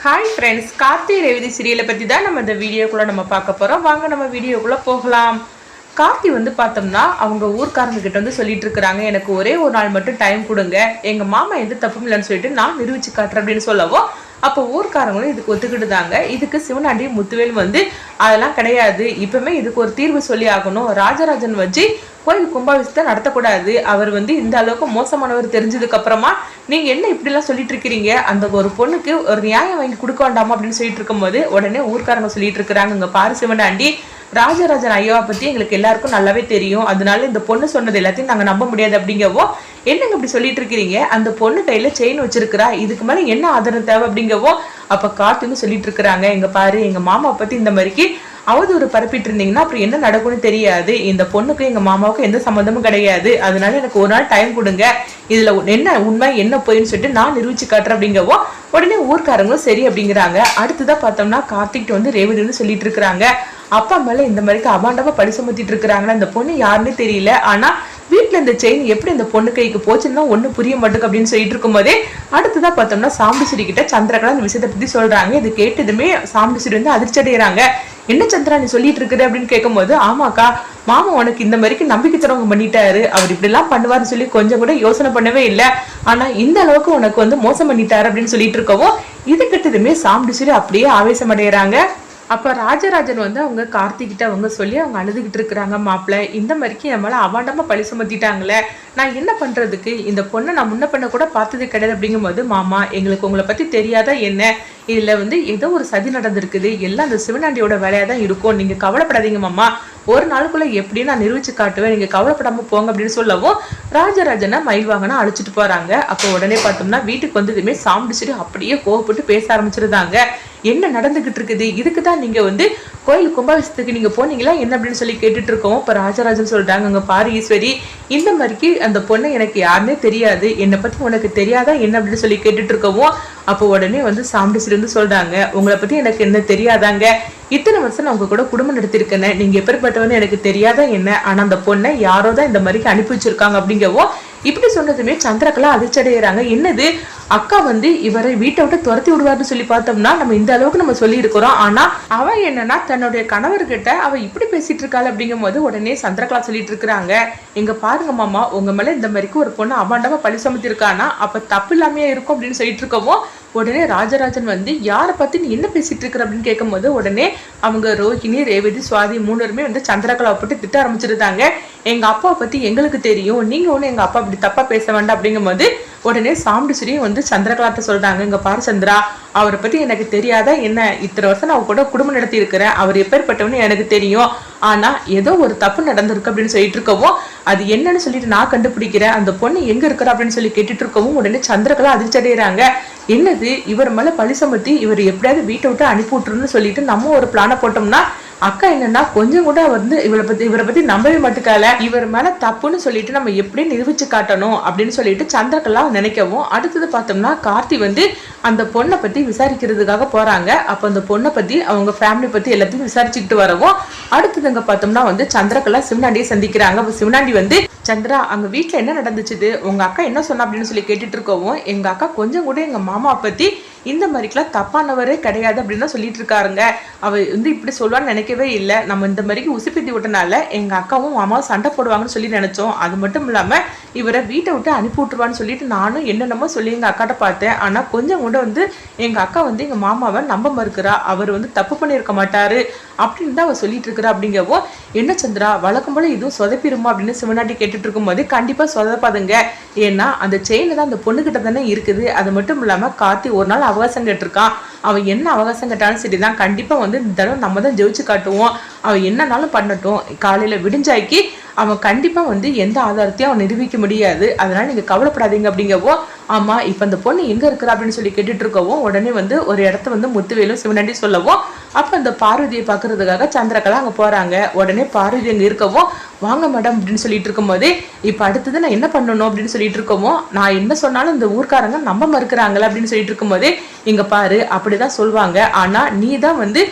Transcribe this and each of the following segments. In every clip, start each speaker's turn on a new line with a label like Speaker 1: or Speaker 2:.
Speaker 1: Hi friends, Karthi Revathi சீரியலை பற்றி தான் நம்ம இந்த வீடியோக்குள்ளே நம்ம பார்க்க போகிறோம். வாங்க நம்ம வீடியோக்குள்ளே போகலாம். கார்த்தி பார்த்தோம்னா அவங்க ஊர்க்காரங்க கிட்ட சொல்லிட்டு இருக்கிறாங்க, எனக்கு ஒரே ஒரு நாள் மட்டும் டைம் கொடுங்க, எங்கள் மாமா எந்த தப்பும் இல்லைன்னு சொல்லிட்டு நான் நிரூபிச்சு காட்டுறேன் அப்படின்னு சொல்லவும் அப்போ ஊர்க்காரங்களும் இதுக்கு ஒத்துக்கிட்டுதாங்க. இதுக்கு சிவனாண்டி முத்துவேல் அதெல்லாம் கிடையாது, இப்பவுமே இதுக்கு ஒரு தீர்வு சொல்லி ஆகணும், ராஜராஜன் வச்சு கோயில் கும்பாபிஷேகத்தை நடத்தக்கூடாது, அவர் இந்த அளவுக்கு மோசமானவர் தெரிஞ்சதுக்கு அப்புறமா நீங்க என்ன இப்படிலாம் சொல்லிட்டு இருக்கிறீங்க, அந்த ஒரு பொண்ணுக்கு ஒரு நியாயம் வாங்கி கொடுக்க வேண்டாமா அப்படின்னு சொல்லிட்டு இருக்கும்போது உடனே ஊர்க்காரங்க சொல்லிட்டு இருக்கிறாங்க, இங்க பாரு சிவனாண்டி, ராஜராஜன் ஐயாவை பத்தி எங்களுக்கு எல்லாருக்கும் நல்லாவே தெரியும், அதனால இந்த பொண்ணு சொன்னது எல்லாத்தையும் நாங்க நம்ப முடியாது அப்படிங்கவோ என்னங்க இப்படி சொல்லிட்டு இருக்கிறீங்க, அந்த பொண்ணு கையில செயின் வச்சிருக்கிறா, இதுக்கு மேல என்ன ஆதரவு தேவை அப்படிங்கவோ அப்ப காட்டுன்னு சொல்லிட்டு இருக்கிறாங்க, எங்க பாரு எங்க மாமா பத்தி இந்த மாதிரிக்கு அவதூறு பரப்பிட்டு இருந்தீங்கன்னா அப்புறம் என்ன நடக்கும்னு தெரியாது, இந்த பொண்ணுக்கும் எங்க மாமாவுக்கும் எந்த சம்மந்தமும் கிடையாது, அதனால எனக்கு ஒரு நாள் டைம் கொடுங்க, இதுல என்ன உண்மை என்ன போயின்னு சொல்லிட்டு நான் நிரூபிச்சு காட்டுறேன் அப்படிங்கவோ உடனே ஊர்க்காரங்களும் சரி அப்படிங்கிறாங்க. அடுத்துதான் பார்த்தோம்னா கார்த்திக் ரேவதி சொல்லிட்டு இருக்கிறாங்க, அப்பா மேல இந்த மாதிரிக்கு அபாண்டமா பழி சுமத்திட்டு இருக்கிறாங்கன்னா இந்த பொண்ணு யாருன்னு தெரியல, ஆனா வீட்டுல இந்த செயின் எப்படி இந்த பொண்ணு கைக்கு போச்சுன்னா ஒண்ணு புரிய மாட்டேங்குது அப்படின்னு சொல்லிட்டு இருக்கும் போதே அடுத்துதான் பார்த்தோம்னா சாம்பிஸ்ரீ கிட்ட சந்திரகலா இந்த விஷயத்தை பத்தி சொல்றாங்க. இது கேட்டதுமே சாம்பிஸ்ரீ அதிர்ச்சி அடைகிறாங்க. என்ன சந்திரா நீ சொல்லிட்டு இருக்குது அப்படின்னு கேட்கும் போது, ஆமாக்கா மாமா உனக்கு இந்த மாதிரிக்கு நம்பிக்கை தரவங்க பண்ணிட்டாரு, அவர் இப்படி எல்லாம் பண்ணுவாருன்னு சொல்லி கொஞ்சம் கூட யோசனை பண்ணவே இல்லை, ஆனா இந்த அளவுக்கு உனக்கு மோசம் பண்ணிட்டாரு அப்படின்னு சொல்லிட்டு இருக்கவும் இது கிட்டதுமே சாம்பிஸ்ரீ அப்படியே ஆவேசம் அடைகிறாங்க. அப்ப ராஜராஜன் அவங்க கார்த்திகிட்ட சொல்லி அவங்க அழுதுகிட்டு இருக்கிறாங்க, மாப்பிள்ள இந்த மாதிரிக்கு நம்மளால அவாண்டமா பழி சுமத்திட்டாங்களே, நான் என்ன பண்றதுக்கு, இந்த பொண்ணை நான் முன்ன பண்ண கூட பார்த்தது கிடையாது அப்படிங்கும் போது, மாமா எங்களுக்கு உங்களை பத்தி தெரியாதா என்ன, இதுல ஏதோ ஒரு சதி நடந்திருக்குது, எல்லாம் அந்த சிவனாண்டியோட வேலையா தான் இருக்கும், நீங்க கவலைப்படாதீங்க மாமா, ஒரு நாளுக்குள்ள எப்படி நான் நிரூபிச்சு காட்டுவேன், நீங்க கவலைப்படாம போங்க அப்படின்னு சொல்லவும் ராஜராஜனை மயில் வாங்கினா அழைச்சிட்டு போறாங்க. அப்போ உடனே பார்த்தோம்னா வீட்டுக்கு வந்ததுமே சாம்பிடிச்சிட்டு அப்படியே கோவப்பட்டு பேச ஆரம்பிச்சிருந்தாங்க, என்ன நடந்துகிட்டு இருக்குது, இதுக்குதான் நீங்க கோயில் கும்பாபிஷேகத்துக்கு நீங்க போனீங்களா என்ன அப்படின்னு சொல்லி கேட்டுட்டு இருக்கோம். இப்ப ராஜராஜன் சொல்றாங்க, அங்க பாரு ஈஸ்வரி, இந்த மாதிரிக்கு அந்த பொண்ணு எனக்கு யாருன்னே தெரியாது, என்னை பத்தி உனக்கு தெரியாதா என்ன அப்படின்னு சொல்லி கேட்டுட்டு இருக்கவும் அப்போ உடனே சாம்பிடிச்சிட்டு சொல்றாங்க, உங்களை பத்தி எனக்கு என்ன தெரியாதாங்க, இத்தனை வருஷம் நான் உங்க கூட குடும்பம் நடத்திருக்கேன், நீங்க எப்படிப்பட்டவன்னு எனக்கு தெரியாதா என்ன, ஆனா அந்த பொண்ணை யாரோ தான் இந்த மாதிரிக்கு அனுப்பி வச்சிருக்காங்க அப்படிங்கவோ இப்படி சொன்னதுமே சந்திரகலா அதிர்ச்சி அடைகிறாங்க. என்னது அக்கா இவரை வீட்டை விட்டு துரத்தி விடுவார்னு சொல்லி பார்த்தோம்னா நம்ம இந்த அளவுக்கு நம்ம சொல்லி இருக்கிறோம், ஆனா அவ என்னன்னா தன்னுடைய கணவர்கிட்ட அவ இப்படி பேசிட்டு இருக்காள் அப்படிங்கும் போது உடனே சந்திரகலா சொல்லிட்டு இருக்கிறாங்க, எங்க பாருங்க மாமா, உங்க மேல இந்த மாதிரிக்கு ஒரு பொண்ணு அபாண்டமா பழி சுமத்தி இருக்கானா அப்ப தப்பு இல்லாமையே இருக்கும் அப்படின்னு சொல்லிட்டு இருக்கவும் உடனே ராஜராஜன் யாரை பத்தி நீ என்ன பேசிட்டு இருக்கிற அப்படின்னு கேட்கும் போது உடனே அவங்க ரோஹிணி ரேவதி சுவாதி மூணுமே சந்திரகலாவை போட்டு திட்ட ஆரம்பிச்சிருந்தாங்க, எங்க அப்பாவை பத்தி எங்களுக்கு தெரியும், நீங்க ஒண்ணு எங்க அப்பா அப்படி தப்பா பேச வேண்டாம் அப்படிங்கும் போது உடனே சாம்பிடிஸ்ரீயும் சந்திரகலாட்ட சொல்றாங்க, இங்க பாரு சந்திரா, அவரை பத்தி எனக்கு தெரியாதா என்ன, இத்தனை வருஷம் நான் கூட குடும்பம் நடத்தி இருக்கிறேன், அவர் எப்பேற்பட்டவன்னு எனக்கு தெரியும், ஆனா ஏதோ ஒரு தப்பு நடந்திருக்கு அப்படின்னு சொல்லிட்டு இருக்கவும் அது என்னன்னு சொல்லிட்டு நான் கண்டுபிடிக்கிறேன், அந்த பொண்ணு எங்க இருக்கிற அப்படின்னு சொல்லி கேட்டுட்டு இருக்கவும் உடனே சந்திரகலா அதிர்ச்சி அடைகிறாங்க, என்னது இவர் மேல பழி சுமத்தி இவர் எப்படியாவது வீட்டை விட்டு அனுப்பி விட்டுருன்னு சொல்லிட்டு நம்ம ஒரு பிளான போட்டோம்னா அக்கா என்னன்னா கொஞ்சம் கூட இவரை பத்தி நம்பவே மாட்டுக்கால, இவர் மேல தப்புன்னு சொல்லிட்டு நம்ம எப்படி நிரூபிச்சு காட்டணும் அப்படின்னு சொல்லிட்டு சந்திரகலா நினைக்கவும் அடுத்தது பார்த்தோம்னா கார்த்தி அந்த பொண்ணை பத்தி விசாரிக்கிறதுக்காக போறாங்க. அப்ப அந்த பொண்ணை பத்தி அவங்க ஃபேமிலி பத்தி எல்லாத்தையும் விசாரிச்சுக்கிட்டு வரவும் அடுத்ததுங்க பார்த்தோம்னா சந்திரகலா சிவனாண்டியை சந்திக்கிறாங்க. அப்ப சிவனாண்டி சந்திரா அங்க வீட்டுல என்ன நடந்துச்சு, உங்க அக்கா என்ன சொன்னா அப்படின்னு சொல்லி கேட்டுட்டு இருக்கவும் எங்க அக்கா கொஞ்சம் கூட எங்க மாமா பத்தி இந்த மாதிரிக்கெல்லாம் தப்பானவரே கிடையாது அப்படின்னு சொல்லிட்டு இருக்காருங்க, அவ இப்படி சொல்லுவான்னு நினைக்கவே இல்லை, நம்ம இந்த மாதிரிக்கு உசுப்பேத்தி விட்டனால எங்க அக்காவும் மாமாவும் சண்டை போடுவாங்கன்னு சொல்லி நினைச்சோம், அது மட்டும் இல்லாம இவரை வீட்டை விட்டு அனுப்பி விட்டுருவான்னு சொல்லிட்டு நானும் என்னென்னமோ சொல்லி எங்க அக்காட்ட பார்த்தேன், ஆனா கொஞ்சம் கூட எங்க அக்கா எங்க மாமாவை நம்ப மறுக்கிறா, அவர் தப்பு பண்ணியிருக்க மாட்டாரு அப்படின்னு தான் அவ சொல்லிட்டு இருக்கிறா அப்படிங்கவோ என்ன சந்திரா வழக்கம் போல இதுவும் சொதப்பிருமா அப்படின்னு சிவனாட்டி கேட்டுட்டு இருக்கும் போது கண்டிப்பா சொதப்பாதுங்க, ஏன்னா அந்த செயின் தான் அந்த பொண்ணுகிட்ட தானே இருக்குது, அது மட்டும் இல்லாம கார்த்தி ஒரு நாள் அவகாசம் கேட்டிருக்கான், அவன் என்ன அவகாசம் கேட்டாலும் சரிதான், கண்டிப்பா இந்த தடவை நம்ம தான் ஜெயிச்சு காட்டுவோம், அவன் என்னன்னாலும் பண்ணட்டும், காலையில விடிஞ்சாக்கி அவன் கண்டிப்பா எந்த ஆதாரத்தையும் அவன் நிரூபிக்க முடியாது, அதனால நீங்க கவலைப்படாதீங்க அப்படிங்கவோ ஆமா இப்ப அந்த பொண்ணு எங்க இருக்கிறா அப்படின்னு சொல்லி கேட்டுட்டு இருக்கவும் உடனே ஒரு இடத்த முத்துவேலும் சிவனாண்டி சொல்லவும் அப்ப அந்த பார்வதியை பாக்குறதுக்காக சந்திரகலா அங்க போறாங்க. உடனே பார்வதி அங்க இருக்கவும் வாங்க மேடம் அப்படின்னு சொல்லிட்டு இருக்கும் போதே இப்ப அடுத்தது நான் என்ன பண்ணணும் அப்படின்னு சொல்லிட்டு இருக்கவும் நான் என்ன சொன்னாலும் இந்த ஊர்க்காரங்க நம்ப மறுக்கிறாங்களா அப்படின்னு சொல்லிட்டு இருக்கும் போதே இங்க பாரு அப்படிதான் சொல்லுவாங்க, ஆனா நீ தான்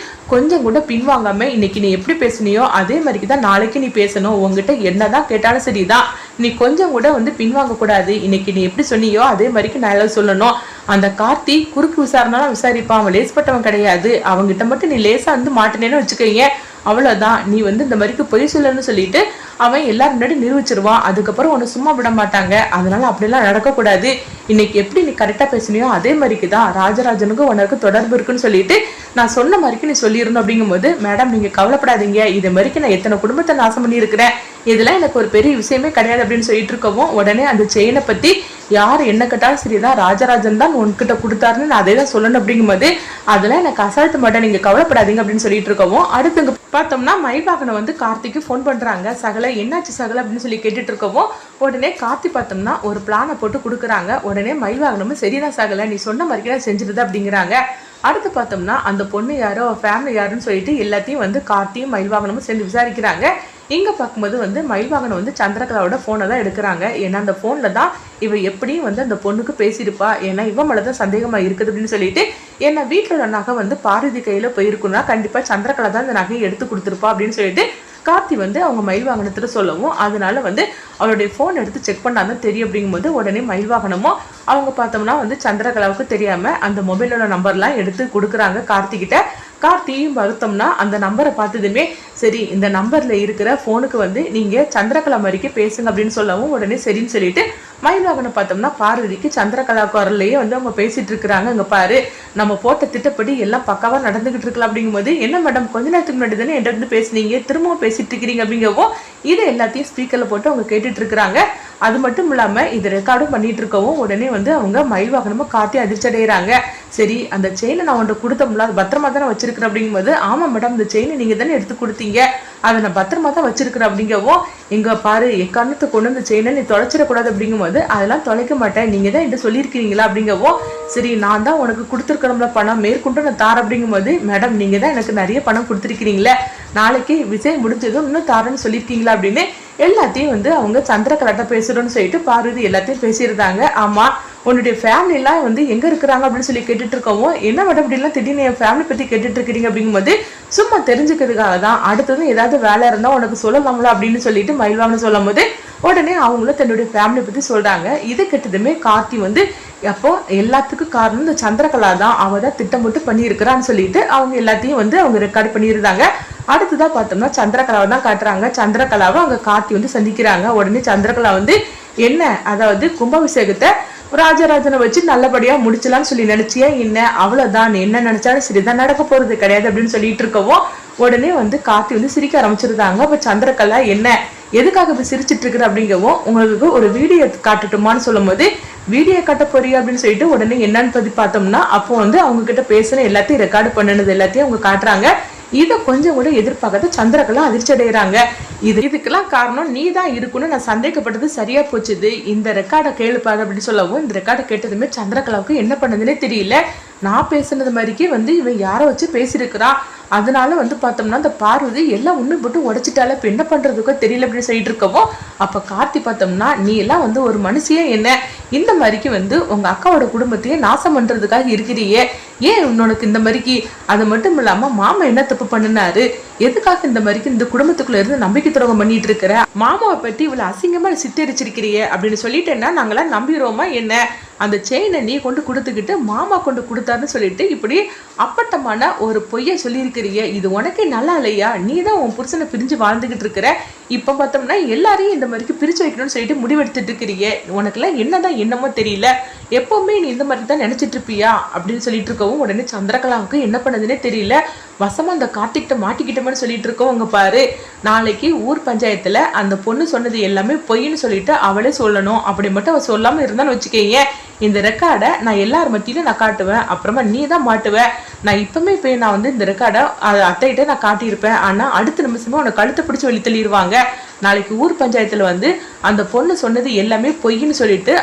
Speaker 1: கொஞ்சம் கூட பின்வாங்காம இன்னைக்கு நீ எப்படி பேசுனியோ அதே மாதிரிக்கு தான் நாளைக்கு நீ பேசணும், உங்ககிட்ட என்னதான் கேட்டாலும் சரிதான், நீ கொஞ்சம் கூட பின்வாங்க கூடாது, இன்னைக்கு நீ எப்படி சொன்னியோ அதே அதே மாதிரிக்கு நான் எல்லாம் சொல்லணும். அந்த கார்த்தி குறுக்கு விசாரணைலாம் விசாரிப்பான், அவன் லேஸ்பட்டவன் கிடையாது. அவங்கிட்ட மட்டும் நீ லேசா வந்து மாட்டினேன்னு வச்சுக்கோங்க, அவ்வளவுதான், நீ வந்து இந்த மாதிரிக்கு பொய் சொல்லணும்னு சொல்லிட்டு அவன் எல்லாரும் முன்னாடி நிரூபிச்சிருவான். அதுக்கப்புறம் உன்னை சும்மா விட மாட்டாங்க. அதனால அப்படிலாம் நடக்கக்கூடாது. இன்னைக்கு எப்படி நீ கரெக்டா பேசுனியோ அதே மாதிரிக்கு தான் ராஜராஜனுக்கும் உனக்கு தொடர்பு இருக்குன்னு சொல்லிட்டு நான் சொன்ன மாதிரிக்கு நீ சொல்லிடணும். அப்படிங்கும்போது, மேடம் நீங்க கவலைப்படாதீங்க, இதே மாதிரிக்கு நான் எத்தனை குடும்பத்தை நாசம் பண்ணி இருக்கிறேன், இதெல்லாம் எனக்கு ஒரு பெரிய விஷயமே கிடையாது அப்படின்னு சொல்லிட்டு இருக்கவும், உடனே அந்த செயினை பத்தி யார் என்ன கேட்டாலும் சரிதான், ராஜராஜன் தான் உன்கிட்ட கொடுத்தாருன்னு நான் அதே தான் சொல்லணும். அப்படிங்கும்போது, அதெல்லாம் எனக்கு அசால்ட்டு மாட்டேன், நீங்க கவலைப்படாதீங்க அப்படின்னு சொல்லிட்டு இருக்கவும், அடுத்து பார்த்தோம்னா மயில்வாகனை வந்து கார்த்திக்கு ஃபோன் பண்றாங்க. சகல என்னாச்சு சகல அப்படின்னு சொல்லி கேட்டுட்டு இருக்கவும், உடனே கார்த்தி பார்த்தோம்னா ஒரு பிளானை போட்டு கொடுக்குறாங்க. உடனே மயில்வாகனமும் சரிதான் சகல, நீ சொன்ன மாதிரி நான் செஞ்சிருது அப்படிங்கிறாங்க. அடுத்து பார்த்தோம்னா அந்த பொண்ணு யாரோ ஃபேமிலி யாருன்னு சொல்லிட்டு எல்லாத்தையும் வந்து கார்த்தியும் மயில்வாகனமும் சேர்ந்து விசாரிக்கிறாங்க. இங்கே பார்க்கும்போது வந்து மயில்வாகனம் வந்து சந்திரகலாவோட ஃபோனை தான் எடுக்கிறாங்க. ஏன்னா அந்த ஃபோனில் தான் இவ எப்படியும் வந்து அந்த பொண்ணுக்கு பேசியிருப்பா, ஏன்னா இவன் மேலே தான் சந்தேகமாக இருக்குது அப்படின்னு சொல்லிட்டு, ஏன்னா வீட்டோட நகை வந்து பாரதி கையில் போயிருக்குன்னா கண்டிப்பாக சந்திரகலா தான் இந்த நகையை எடுத்து கொடுத்துருப்பா அப்படின்னு சொல்லிட்டு கார்த்தி வந்து அவங்க மயில்வாகனத்துல சொல்லவும், அதனால வந்து அவளுடைய ஃபோன் எடுத்து செக் பண்ணாதான் தெரியும். அப்படிங்கும்போது உடனே மயில்வாகனமும் அவங்க பார்த்தோம்னா வந்து சந்திரகலாவுக்கு தெரியாம அந்த மொபைலோட நம்பர்லாம் எடுத்து கொடுக்குறாங்க கார்த்திகிட்ட. கார்த்தியும் வருத்தம்னா அந்த நம்பரை பார்த்ததுமே, சரி இந்த நம்பர்ல இருக்கிற ஃபோனுக்கு வந்து நீங்க சந்திரகலா மாதிரிக்கு பேசுங்க அப்படின்னு சொல்லவும், உடனே சரின்னு சொல்லிட்டு மயில்வாகனை பார்த்தோம்னா பார்வதிக்கு சந்திரகலா குரல்லையே வந்து அவங்க பேசிட்டு இருக்கிறாங்க. அங்க பாரு, நம்ம போட்ட திட்டப்படி எல்லாம் பக்காவா நடந்துகிட்டு இருக்கலாம். அப்படிங்கும்போது, என்ன மேடம் கொஞ்ச நேரத்துக்கு முன்னாடி தானே என்கிட்ட வந்து பேசுனீங்க, திரும்பவும் பேசிட்டு இருக்கிறீங்க அப்படிங்கவும், இதை எல்லாத்தையும் ஸ்பீக்கர்ல போட்டு அவங்க கேட்டுட்டு இருக்கிறாங்க. அது மட்டும் இல்லாம இது ரெக்கார்டும் பண்ணிட்டு இருக்கவும், உடனே வந்து அவங்க மயில்வாகனமும் கார்த்தி அதிர்ச்சி அடைகிறாங்க. சரி அந்த செயினை நான் உன்ட்ட கொடுத்தோம்ல, அது பத்திரமா தானே வச்சிருக்கிறேன் அப்படிங்கும்போது, ஆமா மேடம் இந்த செயினை நீங்க தானே எடுத்து கொடுத்தீங்க, அதை நான் பத்திரமா தான் வச்சிருக்கிறேன் அப்படிங்கவும், எங்க பாரு எக்காரணத்தை கொண்டு வந்து செயினை நீ தொலைச்சிடக்கூடாது அப்படிங்கும்போது, அதெல்லாம் தொலைக்க மாட்டேன், நீங்க தான் என்கிட்ட சொல்லியிருக்கிறீங்களா அப்படிங்கவும், சரி நான் தான் உனக்கு கொடுத்துருக்கணும்ல பணம், மேற்கொண்டு நான் தார அப்படிங்கும்போது, மேடம் நீங்க தான் எனக்கு நிறைய பணம் கொடுத்துருக்கிறீங்களே, நாளைக்கு விஷயம் முடிஞ்சதும் இன்னும் தாரன்னு சொல்லியிருக்கீங்களா அப்படின்னு எல்லாத்தையும் வந்து அவங்க சந்திரகலாட்ட பேசுறோம்னு சொல்லிட்டு பார்வதி எல்லாத்தையும் பேசியிருந்தாங்க. ஆமா உன்னுடைய ஃபேமிலி எல்லாம் வந்து எங்க இருக்கிறாங்க அப்படின்னு சொல்லி கேட்டுட்டு இருக்கவும், என்ன மேடம் அப்படிலாம் திடீர்னு என் ஃபேமிலி பத்தி கேட்டுட்டு இருக்கிறீங்க அப்படிங்கும்போது, சும்மா தெரிஞ்சுக்கிறதுக்காக தான், அடுத்ததும் ஏதாவது வேலை இருந்தா உனக்கு சொல்லலாம்ல அப்படின்னு சொல்லிட்டு மயில்வாகன் சொல்லும் போது, உடனே அவங்களும் தன்னுடைய ஃபேமிலி பத்தி சொல்றாங்க. இது கெட்டதுமே கார்த்தி வந்து, அப்போ எல்லாத்துக்கும் காரணம் இந்த சந்திரகலா தான், அவ தான் திட்டமிட்டு பண்ணியிருக்கிறான்னு சொல்லிட்டு அவங்க எல்லாத்தையும் வந்து அவங்க ரெக்கார்ட் பண்ணியிருந்தாங்க. அடுத்ததான் பார்த்தோம்னா சந்திரகலாவை தான் காட்டுறாங்க. சந்திரகலாவை அவங்க கார்த்தி வந்து சந்திக்கிறாங்க. உடனே சந்திரகலா வந்து, என்ன அதாவது கும்பாபிஷேகத்தை ராஜராஜனை வச்சு நல்லபடியா முடிச்சலாம்னு சொல்லி நினைச்சியா என்ன, அவ்வளவுதான், என்ன நினைச்சாலும் சரிதான், நடக்க போறது கிடையாது அப்படின்னு சொல்லிட்டு இருக்கவும், உடனே வந்து கார்த்தி வந்து சிரிக்க ஆரம்பிச்சிருந்தாங்க. அப்ப சந்திரகலா என்ன எதுக்காக இப்ப சிரிச்சிட்டு இருக்கிற அப்படிங்கவும், உங்களுக்கு ஒரு வீடியோ காட்டட்டுமான்னு சொல்லும் போது, வீடியோ காட்ட போறியா அப்படின்னு சொல்லிட்டு உடனே என்னன்னு பத்தி பார்த்தோம்னா, அப்போ வந்து அவங்க கிட்ட பேசுன எல்லாத்தையும் ரெக்கார்டு பண்ணினது எல்லாத்தையும் அவங்க காட்டுறாங்க. இதை கொஞ்சம் கூட எதிர்பார்க்காத சந்திரகலா அதிர்ச்சி அடைகிறாங்க. இதுக்கெல்லாம் காரணம் நீ தான் இருக்குன்னு நான் சந்தேகப்பட்டது சரியா போச்சுது, இந்த ரெக்கார்டை கேளுப்பாரு அப்படின்னு சொல்லவும், இந்த ரெக்கார்டை கேட்டதுமே சந்திரகலாவுக்கு என்ன பண்ணதுன்னே தெரியல. நான் பேசுனது மாதிரிக்கே வந்து இவன் யாரை வச்சு பேசியிருக்கிறான், அதனால வந்து பார்த்தோம்னா அந்த பார்வதி எல்லாம் உண்மை போட்டு உடைச்சிட்டால, இப்போ என்ன பண்றதுக்கோ தெரியல அப்படின்னு சொல்லிட்டு இருக்கவும், அப்ப கார்த்தி பார்த்தோம்னா, நீ எல்லாம் வந்து ஒரு மனுஷியே என்ன இந்த மாதிரிக்கு வந்து உங்க அக்காவோட குடும்பத்தையே நாசம் பண்றதுக்காக இருக்கிறியே, ஏன் உனக்கு இந்த மாதிரிக்கு, அது மட்டும் இல்லாம மாமா என்ன தப்பு பண்ணினாரு, எதுக்காக இந்த மாதிரிக்கு இந்த குடும்பத்துக்குள்ள இருந்து நம்பிக்கை துரோகம் பண்ணிட்டு இருக்கிற, மாமாவை பத்தி இவ்வளவு அசிங்கமா சித்தரிச்சிருக்கிறிய அப்படின்னு சொல்லிட்டேன்னா நாங்களாம் நம்பிடுவோமா என்ன, அந்த செயினை நீ கொண்டு கொடுத்துக்கிட்டு மாமா கொண்டு கொடுத்தாருன்னு சொல்லிட்டு இப்படி அப்பட்டமான ஒரு பொய்யை சொல்லியிருக்கிறிய, இது உனக்கே நல்லா இல்லையா, நீ தான் உன் புருஷனை பிரிஞ்சு வாழ்ந்துகிட்டு இருக்கிற, இப்ப பார்த்தோம்னா எல்லாரையும் இந்த மாதிரிக்கு பிரிச்சு வைக்கணும்னு சொல்லிட்டு முடிவெடுத்துட்டு இருக்கிறிய, உனக்குலாம் என்னதான் என்னமோ தெரியல, எப்பவுமே நீ இந்த மாதிரி தான் நினைச்சிட்டு இருப்பியா அப்படின்னு சொல்லிட்டு இருக்கவும், உடனே சந்திரகலாவுக்கு என்ன பண்ணதுன்னே தெரியல. வசமா அந்த கார்த்திகிட்ட மாட்டிக்கிட்டோம்னு சொல்லிட்டு இருக்கவங்க பாரு, நாளைக்கு ஊர் பஞ்சாயத்துல அந்த பொண்ணு சொன்னது எல்லாமே பொய்ன்னு சொல்லிட்டு அவளே சொல்லணும், அப்படி மட்டும் அவ சொல்லாம இருந்தான்னு வச்சுக்கேங்க, இந்த ரெக்கார்டை நான் எல்லார் மத்தியிலும் நான் காட்டுவேன், அப்புறமா நீ தான் மாட்டுவேன், நான் இப்பவுமே போய் நான் வந்து இந்த ரெக்கார்டை அத்தைகிட்ட நான் காட்டியிருப்பேன், ஆனா அடுத்த நிமிஷமே உனக்கு கழுத்தை பிடிச்சி வெளி தள்ளிடுவாங்க, நாளைக்கு ஊர் பஞ்சாயத்துல வந்து அந்த பொண்ணு சொன்னது எல்லாமே பொய்ன்னு சொல்லிட்டு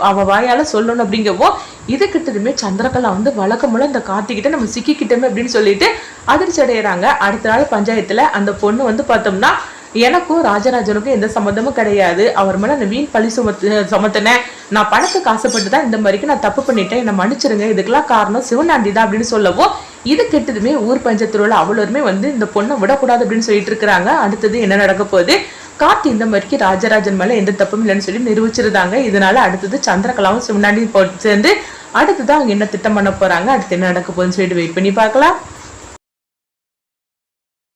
Speaker 1: அவ வாயால சொல்லணும் அப்படிங்கவோ, இது கிட்டதுமே சந்திரகலா வந்து வழக்கமுள்ள இந்த கார்த்திகிட்ட நம்ம சிக்கிக்கிட்டோமே அப்படின்னு சொல்லிட்டு அதிர்ச்சி அடைகிறாங்க. அடுத்த நாள் பஞ்சாயத்துல அந்த பொண்ணு வந்து பார்த்தோம்னா, எனக்கும் ராஜராஜனுக்கும் எந்த சம்மந்தமும் கிடையாது, அவர் மேல நான் வீண் பழி சுமத்தினேன், நான் பணத்துக்கு ஆசைப்பட்டு தான் இந்த மாதிரிக்கு நான் தப்பு பண்ணிட்டேன், என்னை மன்னிச்சிருங்க, இதுக்கெல்லாம் காரணம் சிவனாண்டி தான் அப்படின்னு சொல்லவும், இது கெட்டதுமே ஊர் பஞ்சத்தில் உள்ள அவ்வளோருமே வந்து இந்த பொண்ணை விடக்கூடாது அப்படின்னு சொல்லிட்டு இருக்கிறாங்க. அடுத்தது என்ன நடக்க போகுது கார்த்தி இந்த மாதிரிக்கு ராஜராஜன் மேல எந்த தப்பும் இல்லைன்னு சொல்லி நிரூபிச்சிருந்தாங்க. இதனால அடுத்தது சந்திரகலாவும் சிவனாண்டியும் போட்டு சேர்ந்து அடுத்ததான் அவங்க என்ன திட்டம் பண்ண போறாங்க, அடுத்து என்ன நடக்க போகுதுன்னு சொல்லிட்டு வெயிட் பண்ணி பார்க்கலாம்.